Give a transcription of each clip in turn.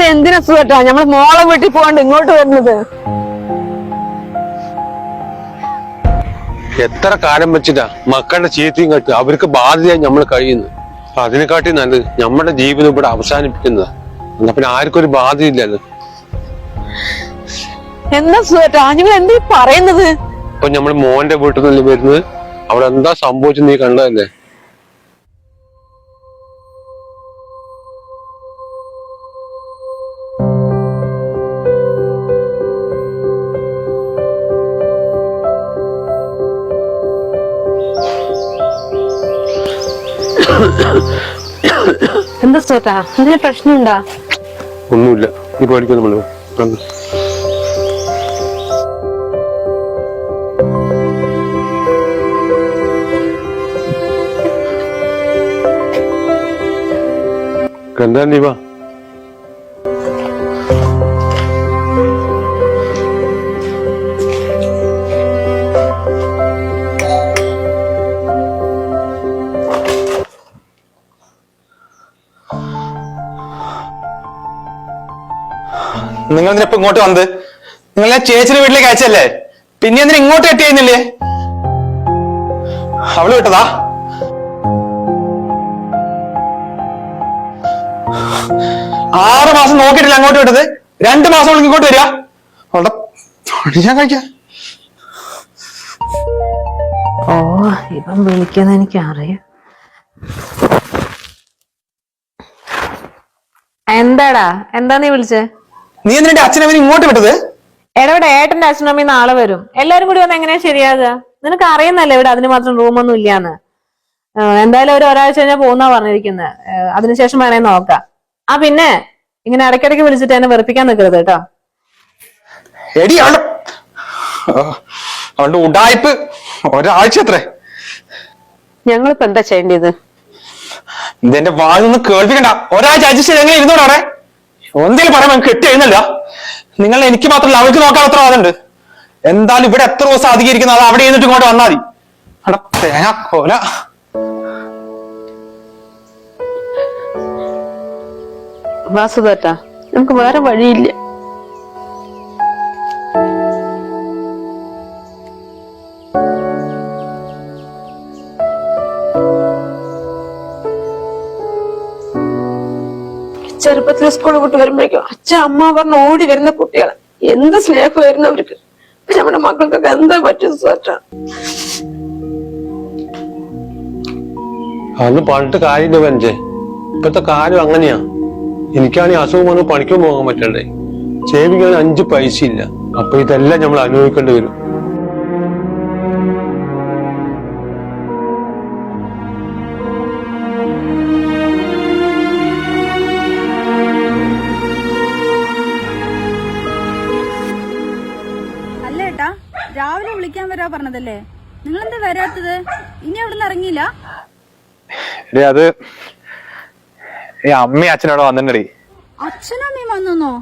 ഇത് എന്തിനാ സുഖട്ടാ നമ്മള് മോളെ വീട്ടിൽ പോകാണ്ട് ഇങ്ങോട്ട് വരുന്നത്? എത്ര കാലം വെച്ചിട്ടാ മക്കളുടെ ചീത്തയും കെട്ട് അവർക്ക് ബാധ്യതയായി നമ്മൾ കഴിയുന്നു. അതിനെക്കാട്ടി നല്ലത് നമ്മുടെ ജീവിതം ഇവിടെ അവസാനിപ്പിക്കുന്നതാ. എന്നാ പിന്നെ ആർക്കും ഒരു ബാധ്യതയില്ലല്ലോ. എന്താ സുഖട്ടാ നിങ്ങൾ എന്താ പറയുന്നത്? ഇപ്പൊ നമ്മൾ മോന്റെ വീട്ടിൽ നിന്നല്ലേ വരുന്നത്? അവിടെ എന്താ സംഭവിച്ചത് നീ കണ്ടതല്ലേ? എന്താ സുഖട്ടാ എന്തെങ്കിലും പ്രശ്നമുണ്ടാ? ഒന്നുമില്ല, നീ പേടിക്കുന്നു. നമ്മള് എന്താ നീ വാ. നിങ്ങൾ എന്തിനാ ഇപ്പൊ ഇങ്ങോട്ട് വന്നത്? നിങ്ങൾ ഞാൻ ചേച്ചിയുടെ വീട്ടിലേക്ക് അയച്ചല്ലേ, പിന്നെ എന്തിനാ ഇങ്ങോട്ട് കെട്ടി ചെയ്യുന്നില്ലേ? അവള് വിട്ടതാ? 6 മാസം നോക്കിയിട്ടില്ല അങ്ങോട്ട് വിട്ടത്. 2 മാസം അവൾക്ക് ഇങ്ങോട്ട് വരിക. അവളുടെ ഞാൻ കഴിക്കാം. ഓ ഇപ്പം വിളിക്കുന്ന എനിക്കറിയാം. എന്താടാ എന്താ നീ വിളിച്ചേ? നീ എന്തിനാ അച്ഛനമ്മ ഇങ്ങോട്ട് വിട്ടത്? എടവിടെ ഏട്ടന്റെ അച്ഛനമ്മ നാളെ വരും. എല്ലാരും കൂടി വന്ന് എങ്ങനെയാ ശരിയാകുക? നിനക്ക് അറിയുന്നല്ലേ ഇവിടെ അതിന് മാത്രം റൂമൊന്നും ഇല്ലാന്ന്. എന്തായാലും ഒരാഴ്ച കഴിഞ്ഞാൽ പോകുന്നാ പറഞ്ഞിരിക്കുന്നത്. അതിനുശേഷം വേണേ നോക്കാം. ആ പിന്നെ ഇങ്ങനെ ഇടയ്ക്കിടയ്ക്ക് വിളിച്ചിട്ട് എന്നെ വെറുപ്പിക്കാൻ നിൽക്കരുത് കേട്ടോ. എടി അവളുടെ ഉടായ്പ് ഒരാഴ്ച എത്രേ? ഞങ്ങളിപ്പോ എന്താ ചെയ്യേണ്ടത്? ഇതെന്റെ വാഴൊന്നും കേൾപ്പിക്കണ്ട. ഒരാഴ്ച അഡ്ജസ്റ്റ് ചെയ്ത് എങ്ങനെ ഇരുന്നോടെ? എന്തെങ്കിലും പറയാൻ കെട്ടി എഴുന്നല്ല. നിങ്ങൾ എനിക്ക് മാത്രമല്ല അവൾക്ക് നോക്കാൻ എത്ര വാദമുണ്ട്. എന്തായാലും ഇവിടെ എത്ര ദിവസം അധികം ഇരിക്കുന്നത് അത് അവിടെ ഇരുന്നിട്ട് ഇങ്ങോട്ട് വന്നാൽ മതി. അവിടെ തേങ്ങ കോല. വാസുദേട്ടാ നമുക്ക് വേറെ വഴിയില്ല. ചെറുപ്പത്തിൽ സ്കൂളിൽ വിട്ട് വരുമ്പോഴേക്കും അച്ഛൻ അമ്മ പറഞ്ഞ് ഓടി വരുന്ന കുട്ടികളെ എന്ത് സ്നേഹമായിരുന്നു അവർക്ക്. നമ്മുടെ മക്കൾക്കൊക്കെ എന്താ പറ്റും സുഖട്ടാ? അന്ന് പറഞ്ഞിട്ട് കാര്യമില്ല പഞ്ചേ. ഇപ്പത്തെ കാര്യം അങ്ങനെയാ. എനിക്കാണെങ്കിൽ അസുഖം വന്ന് പണിക്കും പോകാൻ പറ്റണ്ടേ. സേവിക്കാൻ 5 പൈസ ഇല്ല. അപ്പൊ ഇതെല്ലാം നമ്മൾ അനുഭവിക്കേണ്ടി വരും. അല്ലേട്ടാ രാവിലെ വിളിക്കാൻ വരാ പറഞ്ഞതല്ലേ, നിങ്ങൾ എന്താ വരാത്തത്? ഇനി അവിടുന്ന് ഇറങ്ങിയില്ല? അത് അമ്മയും അച്ഛനോട് വന്നിട്ടേ. അച്ഛനും അമ്മയും വന്നോ?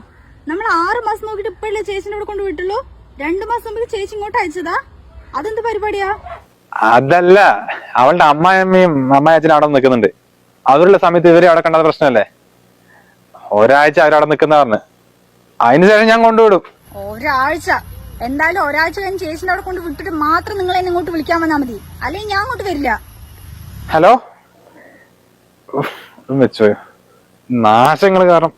നമ്മൾ 6 മാസം നോക്കിട്ട് ഇപ്പഴല്ലേ ചേച്ചിനെ ഇവിടെ കൊണ്ട് വിട്ടുള്ളൂ. 2 മാസം മുമ്പ് ചേച്ചി ഇങ്ങോട്ട് അയച്ചതാ. അതെന്ത് പരിപാടിയാ? അതല്ല, അവളുടെ അമ്മായിയമ്മയും അച്ഛനും അവിടെ നിൽക്കുന്നുണ്ട്. അവരുള്ള സമയത്ത് ഇവരെ അവിടെ കണ്ടത് പ്രശ്നമല്ലേ. ഒരാഴ്ച അവരവിടെ നിൽക്കുന്ന പറഞ്ഞ് അതിനുശേഷം ഞാൻ കൊണ്ടുവിടും. ഒരാഴ്ച? എന്തായാലും ഒരാഴ്ച കഴിഞ്ഞ് ചേച്ചിനെ അവിടെ കൊണ്ട് വിട്ടിട്ട് മാത്രം നിങ്ങൾ എന്നെ ഇങ്ങോട്ട് വിളിക്കാൻ വന്നാൽ മതി, അല്ലെങ്കിൽ ഞാൻ അങ്ങോട്ട് വരില്ല. ഹലോ വെച്ചോയോ നാശങ്ങൾ കാരണം.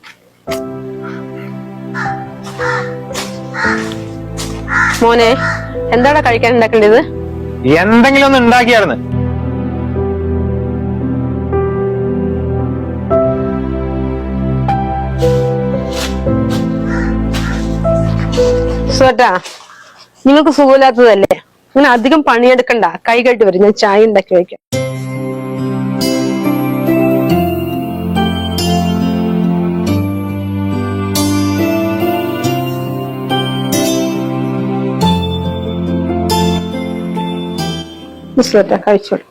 മോനെ എന്താടാ കഴിക്കാൻ ഉണ്ടാക്കേണ്ടത്? എന്തെങ്കിലും ഒന്ന് ഉണ്ടാക്കിയായിരുന്നു. സുഖട്ടാ നിങ്ങൾക്ക് സുഖമില്ലാത്തതല്ലേ, അങ്ങനെ അധികം പണിയെടുക്കണ്ട. കൈ കെട്ടി വരും, ഞാൻ ചായ ഉണ്ടാക്കി വയ്ക്കാം. കഴിച്ചോളൂ.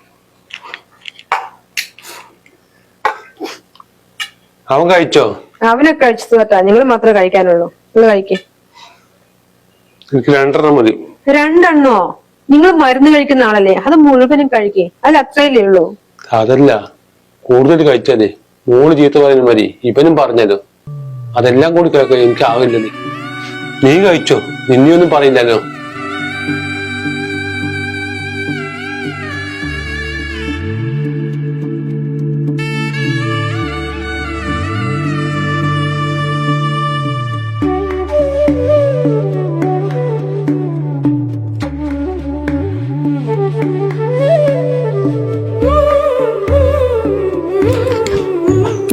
അവൻ കഴിച്ചോ? അവനൊക്കെ കഴിച്ചു കേട്ടാ. നിങ്ങൾ മാത്രമേ കഴിക്കാനുള്ളൂ. നിങ്ങൾ കഴിക്കേ. എനിക്ക് 2 മതി. 2 നിങ്ങൾ മരുന്ന് കഴിക്കുന്ന ആളല്ലേ, അത് മുഴുവനും കഴിക്കേ. അതിൽ അത്രയല്ലേ ഉള്ളൂ. അതല്ല, കൂടുതൽ കഴിച്ചാലേ മോള് ചീത്ത പറയുന്ന മതി. ഇവനും പറഞ്ഞല്ലോ. അതെല്ലാം കൂടി കേൾക്കാൻ എനിക്കാവില്ലല്ലേ. നീ കഴിച്ചോ, നിന്നെയൊന്നും പറയില്ലല്ലോ.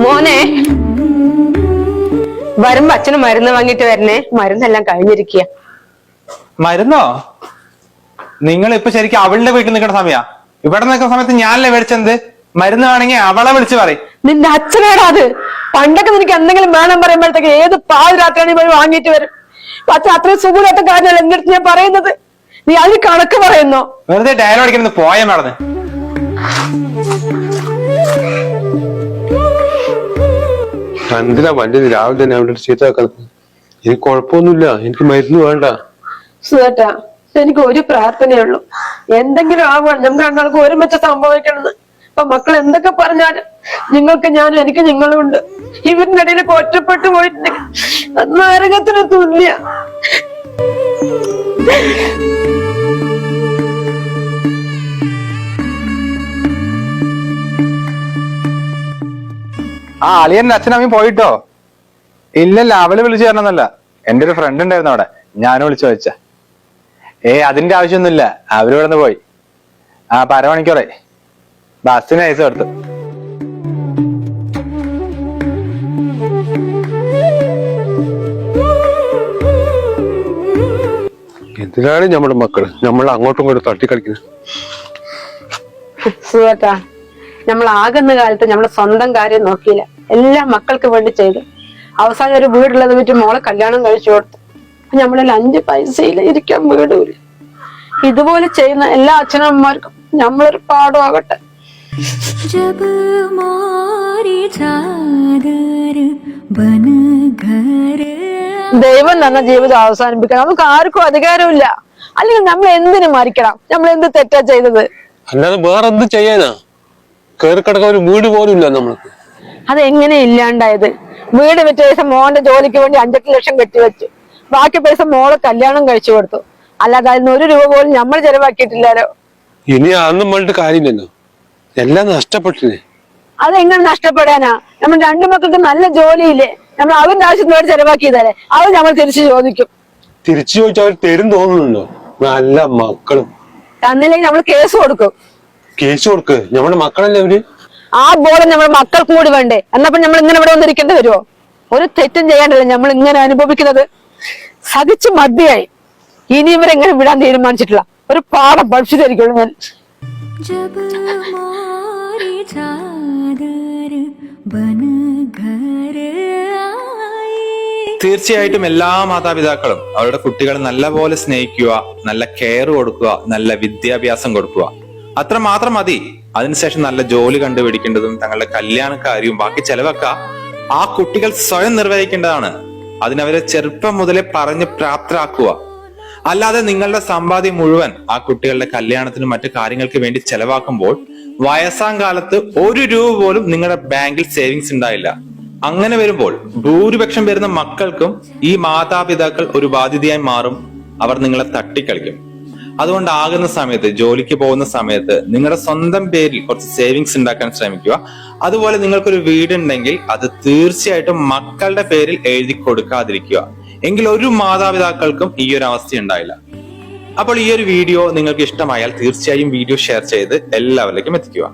മോനെ, വരുമ്പോ അച്ഛന് മരുന്ന് വാങ്ങിട്ട് വരണേ. മരുന്നെല്ലാം കഴിഞ്ഞിരിക്കുക. മരുന്നോ? നിങ്ങൾ ഇപ്പൊ ശരിക്കും അവളുടെ വീട്ടിൽ നിൽക്കുന്ന സമയാ. ഇവിടെ നിൽക്കുന്ന സമയത്ത് ഞാനല്ലേ മേടിച്ചത്. മരുന്ന് വേണമെങ്കിൽ അവളെ വിളിച്ച് പറയും. നിന്റെ അച്ഛനാടാ അത്. പണ്ടൊക്കെ നിനക്ക് എന്തെങ്കിലും വേണം പറയുമ്പോഴത്തേക്ക് ഏത് പാതിരാത്രിയാണ് പോയി വാങ്ങിയിട്ട് വരും. അച്ഛൻ അത്രയും സുഖമില്ലാത്ത കാര്യമല്ല എന്റെ അടുത്ത് ഞാൻ പറയുന്നത്. നീ അതിന് കണക്ക് പറയുന്നോ? വെറുതെ ഡയലോഗ് അടിക്കുന്നത് പോയ നടന്ന്. എന്തിനാ വണ്ടി രാവിലെ തന്നെ അവിടെ ചീത്ത വെക്കുന്നത്? എനിക്ക് കുഴപ്പമൊന്നുമില്ല, എനിക്ക് മരുന്ന് വേണ്ട. സുഖേട്ടാ, എനിക്ക് ഒരു പ്രാർത്ഥനയുള്ളൂ. എന്തെങ്കിലും ആവാൻ നമുക്ക് രണ്ടാൾക്കും ഒരുമിച്ച് സംഭവിക്കണമെന്ന്. അപ്പൊ മക്കൾ എന്തൊക്കെ പറഞ്ഞാലും നിങ്ങൾക്ക് ഞാനും എനിക്ക് നിങ്ങളും ഉണ്ട്. ഇവരുടെ ഇടയിലൊക്കെ ഒറ്റപ്പെട്ടു പോയിട്ടുണ്ടെങ്കിൽ നരകത്തിന് തുല്യ. ആ അളിയന്റെ അച്ഛനമ്മയും പോയിട്ടോ? ഇല്ലല്ല, അവള് വിളിച്ചു തരണമെന്നല്ല. എന്റെ ഒരു ഫ്രണ്ട് ഉണ്ടായിരുന്നു അവിടെ, ഞാനും വിളിച്ചു ചോദിച്ച. അതിന്റെ ആവശ്യമൊന്നുമില്ല, അവരിവിടെ നിന്ന് പോയി. ആ അരമണിക്കൂറേ ബസ്സിന് പൈസ കൊടുത്തു. എന്തിനാണ് നമ്മുടെ മക്കള് നമ്മൾ അങ്ങോട്ടും ഇങ്ങോട്ടും തട്ടിക്കളിക്കുന്നത്? സുഖേട്ടാ, നമ്മൾ ആകുന്ന കാലത്ത് നമ്മളെ സ്വന്തം കാര്യം നോക്കിയില്ല, എല്ലാം മക്കൾക്ക് വേണ്ടി ചെയ്തു. അവസാനം ഒരു വീടുള്ളത് വിറ്റ് മോളെ കല്യാണം കഴിച്ചു കൊടുത്തു. നമ്മളിൽ 5 പൈസയില്ല, ഇരിക്കാൻ വീടുമില്ല. ഇതുപോലെ ചെയ്യുന്ന എല്ലാ അച്ഛനമ്മമാർക്കും നമ്മളൊരു പാഠമാകട്ടെ. ദൈവം തന്ന ജീവിതം അവസാനിപ്പിക്കണം നമുക്ക് ആർക്കും അധികാരമില്ല. അല്ലെങ്കിൽ നമ്മൾ എന്തിനു മരിക്കണം? നമ്മൾ എന്ത് തെറ്റാ ചെയ്തത്? അല്ലാതെ വേറെ എന്ത് ചെയ്യാനാ? കയറി കിടക്കാൻ ഒരു വീട് പോലും ഇല്ല നമ്മൾക്ക്. അതെങ്ങനെ ഇല്ലാണ്ടായത്? വീട് വിറ്റ പൈസ മോന്റെ ജോലിക്ക് വേണ്ടി 5-8 ലക്ഷം കെട്ടിവെച്ചു. ബാക്കി പൈസ മോളെ കല്യാണം കഴിച്ചു കൊടുത്തു. അല്ലാതെ അതിന് 1 രൂപ പോലും നമ്മൾ ചെലവാക്കിയിട്ടില്ലല്ലോ. ഇനി അതൊന്നും പറഞ്ഞിട്ട് കാര്യമില്ലല്ലോ, എല്ലാം നഷ്ടപ്പെട്ടില്ലേ. അതെങ്ങനെ നഷ്ടപ്പെടാനാ? നമ്മൾ 2 മക്കൾക്ക് നല്ല ജോലിയില്ലേ? നമ്മൾ അവന്റെ ആവശ്യത്തിനോട് ചെലവാക്കിയതല്ലേ? അത് നമ്മൾ തിരിച്ചു ചോദിക്കും. തിരിച്ചു ചോദിച്ചാൽ അവർ തരും തോന്നുന്നുണ്ടോ? നല്ല മക്കളും തന്നില്ലെങ്കിൽ നമ്മൾ കേസ് കൊടുക്കും. കേസ് കൊടുക്ക്, നമ്മുടെ മക്കളല്ലേ അവര്. ആ ബോധം നമ്മുടെ മക്കൾക്കും കൂടി വേണ്ടേ? എന്നപ്പോ നമ്മൾ ഇങ്ങനെ ഇവിടെ വന്നിരിക്കേണ്ടി വരുമോ? ഒരു തെറ്റും ചെയ്യാണ്ടല്ലേ നമ്മൾ ഇങ്ങനെ അനുഭവിക്കുന്നത്. സഹിച്ച് മതിയായി. ഇനി ഇവരെങ്ങനെ വിടാൻ തീരുമാനിച്ചിട്ടില്ല. ഒരു പാഠം പഠിച്ചു തരിക്കുള്ളൂ ഞാൻ. തീർച്ചയായിട്ടും എല്ലാ മാതാപിതാക്കളും അവരുടെ കുട്ടികളെ നല്ലപോലെ സ്നേഹിക്കുക, നല്ല കെയർ കൊടുക്കുക, നല്ല വിദ്യാഭ്യാസം കൊടുക്കുക. അത്ര മാത്രം മതി. അതിനുശേഷം നല്ല ജോലി കണ്ടുപിടിക്കേണ്ടതും തങ്ങളുടെ കല്യാണക്കാര്യവും ബാക്കി ചെലവൊക്കെ ആ കുട്ടികൾ സ്വയം നിർവഹിക്കേണ്ടതാണ്. അതിനവരെ ചെറുപ്പം മുതലേ പറഞ്ഞ് പ്രാപ്തരാക്കുക. അല്ലാതെ നിങ്ങളുടെ സമ്പാദ്യം മുഴുവൻ ആ കുട്ടികളുടെ കല്യാണത്തിനും മറ്റു കാര്യങ്ങൾക്ക് വേണ്ടി ചെലവാക്കുമ്പോൾ വയസ്സാം കാലത്ത് 1 രൂപ പോലും നിങ്ങളുടെ ബാങ്കിൽ സേവിങ്സ് ഉണ്ടായില്ല. അങ്ങനെ വരുമ്പോൾ ഭൂരിപക്ഷം വരുന്ന മക്കൾക്കും ഈ മാതാപിതാക്കൾ ഒരു ബാധ്യതയായി മാറും. അവർ നിങ്ങളെ തട്ടിക്കളിക്കും. അതുകൊണ്ട് ആകുന്ന സമയത്ത്, ജോലിക്ക് പോകുന്ന സമയത്ത് നിങ്ങളുടെ സ്വന്തം പേരിൽ കുറച്ച് സേവിങ്സ് ഉണ്ടാക്കാൻ ശ്രമിക്കുക. അതുപോലെ നിങ്ങൾക്കൊരു വീടുണ്ടെങ്കിൽ അത് തീർച്ചയായിട്ടും മക്കളുടെ പേരിൽ എഴുതി കൊടുക്കാതിരിക്കുക. എങ്കിൽ ഒരു മാതാപിതാക്കൾക്കും ഈ ഒരു അവസ്ഥ ഉണ്ടായില്ല. അപ്പോൾ ഈ ഒരു വീഡിയോ നിങ്ങൾക്ക് ഇഷ്ടമായാൽ തീർച്ചയായും വീഡിയോ ഷെയർ ചെയ്ത് എല്ലാവരിലേക്കും എത്തിക്കുക.